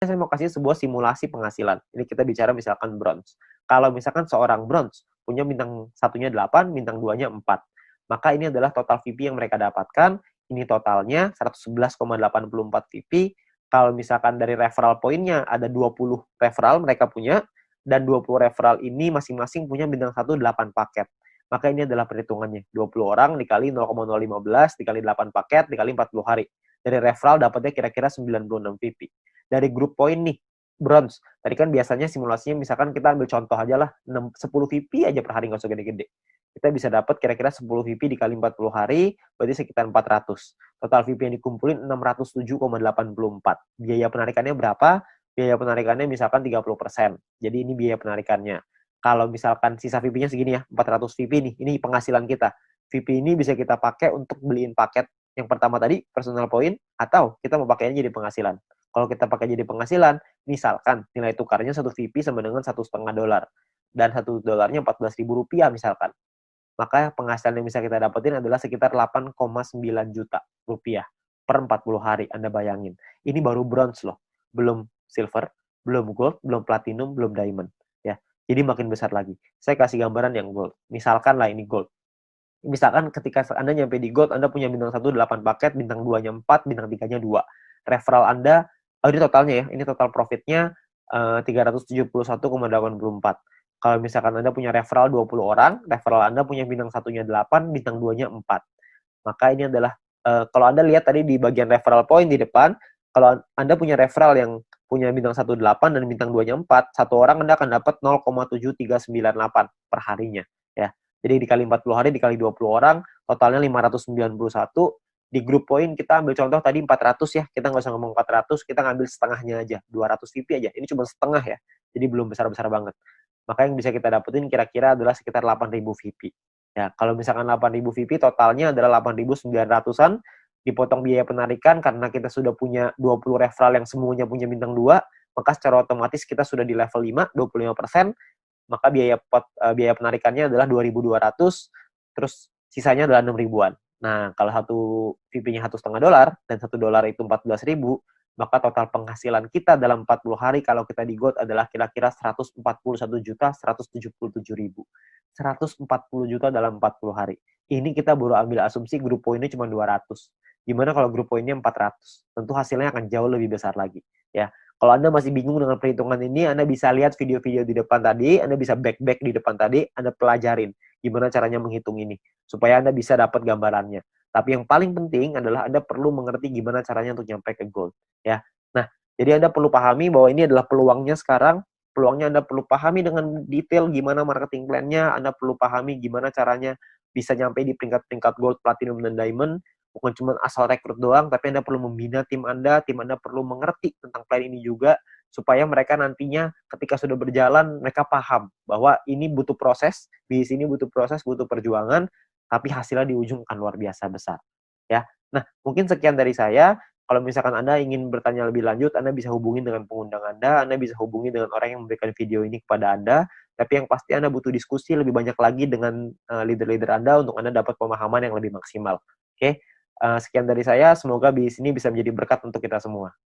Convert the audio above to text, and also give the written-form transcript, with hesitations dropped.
saya mau kasih sebuah simulasi penghasilan. Ini kita bicara misalkan bronze. Kalau misalkan seorang bronze punya bintang satunya 8, bintang 2-nya 4. Maka ini adalah total VP yang mereka dapatkan. Ini totalnya 111,84 VP. Kalau misalkan dari referral poinnya ada 20 referral mereka punya, dan 20 referral ini masing-masing punya bintang 1 8 paket. Maka ini adalah perhitungannya. 20 orang dikali 0,015 dikali 8 paket dikali 40 hari. Dari referral dapatnya kira-kira 96 VP. Dari grup poin nih, bronze. Tadi kan biasanya simulasinya misalkan kita ambil contoh aja lah, 10 VP aja per hari, nggak usah gede-gede. Kita bisa dapat kira-kira 10 VP dikali 40 hari, berarti sekitar 400. Total VP yang dikumpulin 607,84. Biaya penarikannya berapa? Biaya penarikannya misalkan 30%. Jadi ini biaya penarikannya. Kalau misalkan sisa VP-nya segini ya, 400 VP nih, ini penghasilan kita. VP ini bisa kita pakai untuk beliin paket yang pertama tadi, personal point, atau kita mau pakainya jadi penghasilan. Kalau kita pakai jadi penghasilan, misalkan nilai tukarnya 1 VP sama dengan $1,5 dan $1 Rp14.000 misalkan. Maka penghasilan yang bisa kita dapetin adalah sekitar 8,9 juta rupiah per 40 hari. Anda bayangin. Ini baru bronze loh. Belum silver, belum gold, belum platinum, belum diamond. Ya. Jadi makin besar lagi. Saya kasih gambaran yang gold. Misalkan lah ini gold. Misalkan ketika Anda nyampe di gold, Anda punya bintang 1 8 paket, bintang 2-nya 4, bintang 3-nya 2. Referral Anda, ini totalnya ya, ini total profitnya 371,84. Kalau misalkan Anda punya referral 20 orang, referral Anda punya bintang 1-nya 8, bintang 2-nya 4. Maka ini adalah, kalau Anda lihat tadi di bagian referral point di depan, kalau Anda punya referral yang punya bintang 1 8 dan bintang 2-nya 4, satu orang Anda akan dapat 0,7398 per harinya. Ya. Jadi dikali 40 hari, dikali 20 orang, totalnya 591. Di grup poin kita ambil contoh tadi 400 ya, kita nggak usah ngomong 400, kita ngambil setengahnya aja, 200 VP aja. Ini cuma setengah ya, jadi belum besar-besar banget. Maka yang bisa kita dapetin kira-kira adalah sekitar 8.000 VP. Ya, kalau misalkan 8.000 VP, totalnya adalah 8.900-an, dipotong biaya penarikan karena kita sudah punya 20 referral yang semuanya punya bintang 2, maka secara otomatis kita sudah di level 5, 25%, maka biaya penarikannya adalah 2.200, terus sisanya adalah 6 ribuan. Nah, kalau satu VP-nya $1,5 dan $1 itu 14.000, maka total penghasilan kita dalam 40 hari kalau kita di GOAT adalah kira-kira 141.177.000. 140 juta dalam 40 hari. Ini kita baru ambil asumsi grup poinnya cuma 200. Gimana kalau grup poinnya 400? Tentu hasilnya akan jauh lebih besar lagi. Ya, kalau Anda masih bingung dengan perhitungan ini, Anda bisa lihat video-video di depan tadi, Anda bisa back di depan tadi, Anda pelajarin gimana caranya menghitung ini, supaya Anda bisa dapat gambarannya. Tapi yang paling penting adalah Anda perlu mengerti gimana caranya untuk nyampe ke goal. Ya. Nah, jadi Anda perlu pahami bahwa ini adalah peluangnya sekarang, peluangnya Anda perlu pahami dengan detail gimana marketing plan-nya, Anda perlu pahami gimana caranya bisa nyampe di peringkat-peringkat gold, platinum, dan diamond, bukan cuma asal rekrut doang, tapi Anda perlu membina tim Anda perlu mengerti tentang plan ini juga, supaya mereka nantinya ketika sudah berjalan, mereka paham bahwa ini butuh proses, di sini butuh proses, butuh perjuangan, tapi hasilnya di ujung akan luar biasa besar. Ya, nah mungkin sekian dari saya. Kalau misalkan Anda ingin bertanya lebih lanjut, Anda bisa hubungi dengan pengundang Anda bisa hubungi dengan orang yang memberikan video ini kepada Anda, tapi yang pasti Anda butuh diskusi lebih banyak lagi dengan leader-leader Anda untuk Anda dapat pemahaman yang lebih maksimal. Oke? Sekian dari saya, semoga bisnis ini bisa menjadi berkat untuk kita semua.